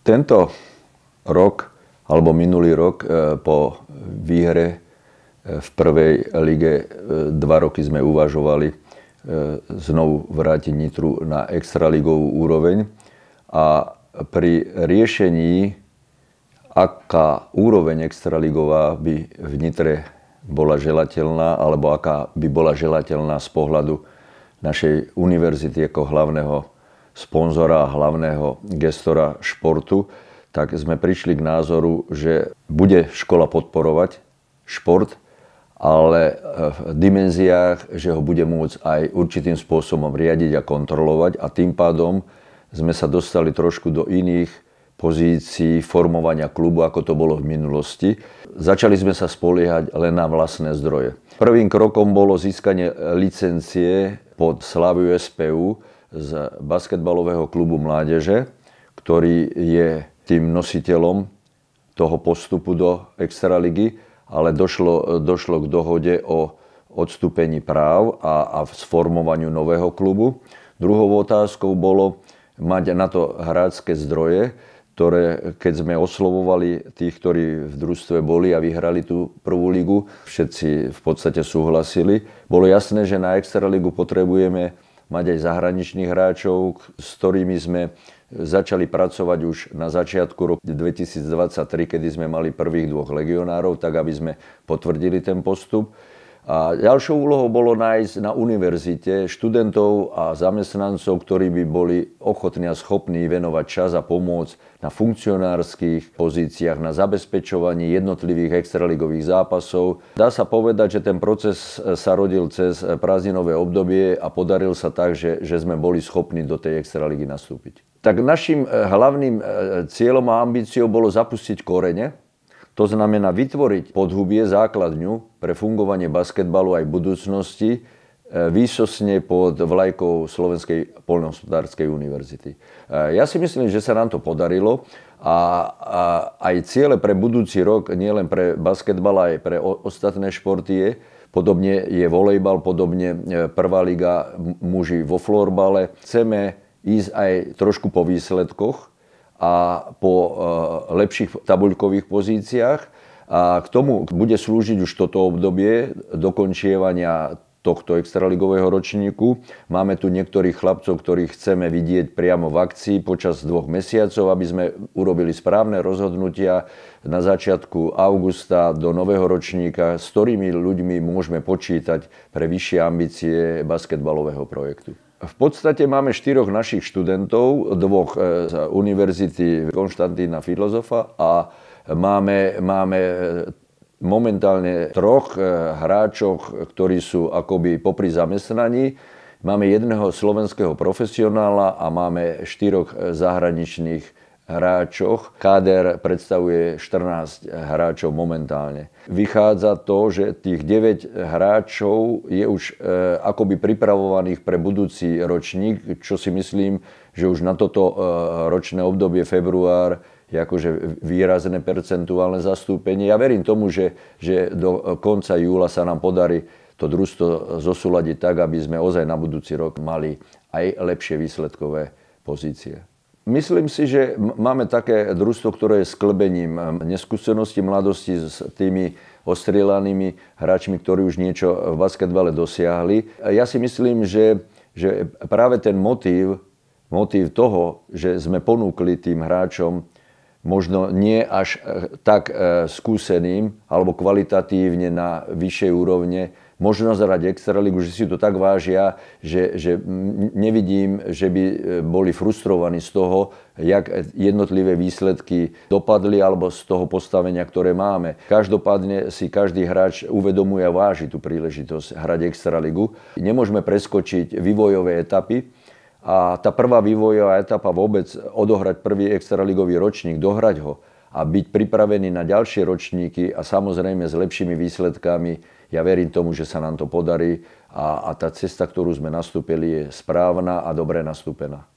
Tento rok, alebo minulý rok, po výhre v prvej lige 2 roky sme uvažovali znovu vrátiť Nitru na extraligovú úroveň. A pri riešení, aká úroveň extraligová by v Nitre bola želateľná, alebo aká by bola želateľná z pohľadu našej univerzity ako hlavného sponzora a hlavného gestora športu, tak sme prišli k názoru, že bude škola podporovať šport, ale v dimenziách, že ho bude môcť aj určitým spôsobom riadiť a kontrolovať, a tým pádom sme sa dostali trošku do iných pozícií formovania klubu, ako to bolo v minulosti. Začali sme sa spoliehať len na vlastné zdroje. Prvým krokom bolo získanie licencie pod Slaviu SPU z basketbalového klubu mládeže, ktorý je tým nositeľom toho postupu do extraligy, ale došlo k dohode o odstúpení práv a sformovaniu nového klubu. Druhou otázkou bolo mať na to hráčske zdroje, ktoré, keď sme oslovovali tých, ktorí v družstve boli a vyhrali tú prvú ligu, všetci v podstate súhlasili. Bolo jasné, že na extraligu potrebujeme mať aj zahraničných hráčov, s ktorými sme začali pracovať už na začiatku roku 2023, kedy sme mali prvých 2 legionárov, tak aby sme potvrdili ten postup. A ďalšou úlohou bolo nájsť na univerzite študentov a zamestnancov, ktorí by boli ochotní a schopní venovať čas a pomôcť na funkcionárskych pozíciách, na zabezpečovaní jednotlivých extraligových zápasov. Dá sa povedať, že ten proces sa rodil cez prázdninové obdobie a podaril sa tak, že sme boli schopní do tej extraligy nastúpiť. Tak našim hlavným cieľom a ambíciou bolo zapustiť korene. To znamená vytvoriť podhubie, základňu pre fungovanie basketbalu aj v budúcnosti výsostne pod vlajkou Slovenskej poľnohospodárskej univerzity. Ja si myslím, že sa nám to podarilo a aj ciele pre budúci rok, nielen pre basketbal, aj pre ostatné športy je. Podobne je volejbal, podobne prvá liga muži vo florbale. Chceme ísť aj trošku po výsledkoch a po lepších tabuľkových pozíciách. A k tomu bude slúžiť už toto obdobie dokončievania tohto extraligového ročníku. Máme tu niektorých chlapcov, ktorých chceme vidieť priamo v akcii počas 2 mesiacov, aby sme urobili správne rozhodnutia na začiatku augusta do nového ročníka, s ktorými ľuďmi môžeme počítať pre vyššie ambície basketbalového projektu. V podstate máme 4 našich študentov, 2 z univerzity Konštantína Filozofa a máme momentálne 3 hráčov, ktorí sú akoby popri zamestnaní. Máme 1 slovenského profesionála a máme 4 zahraničných hráčoch. Káder predstavuje 14 hráčov momentálne. Vychádza to, že tých 9 hráčov je už akoby pripravovaných pre budúci ročník, čo si myslím, že už na toto ročné obdobie február je akože výrazné percentuálne zastúpenie. Ja verím tomu, že do konca júla sa nám podarí to družstvo zosúladiť tak, aby sme ozaj na budúci rok mali aj lepšie výsledkové pozície. Myslím si, že máme také družstvo, ktoré je sklbením neskúsenosti mladosti s tými ostrielanými hráčmi, ktorí už niečo v basketbale dosiahli. Ja si myslím, že práve ten motív toho, že sme ponúkli tým hráčom možno nie až tak skúseným alebo kvalitatívne na vyššej úrovne možnosť hrať extraligu, že si to tak vážia, že nevidím, že by boli frustrovaní z toho, jak jednotlivé výsledky dopadli alebo z toho postavenia, ktoré máme. Každopádne si každý hráč uvedomuje a váži tú príležitosť hrať extraligu. Nemôžeme preskočiť vývojové etapy. A tá prvá vývojová etapa vôbec odohrať prvý extraligový ročník, dohrať ho a byť pripravený na ďalšie ročníky a samozrejme s lepšími výsledkami, ja verím tomu, že sa nám to podarí a tá cesta, ktorú sme nastúpili, je správna a dobre nastúpená.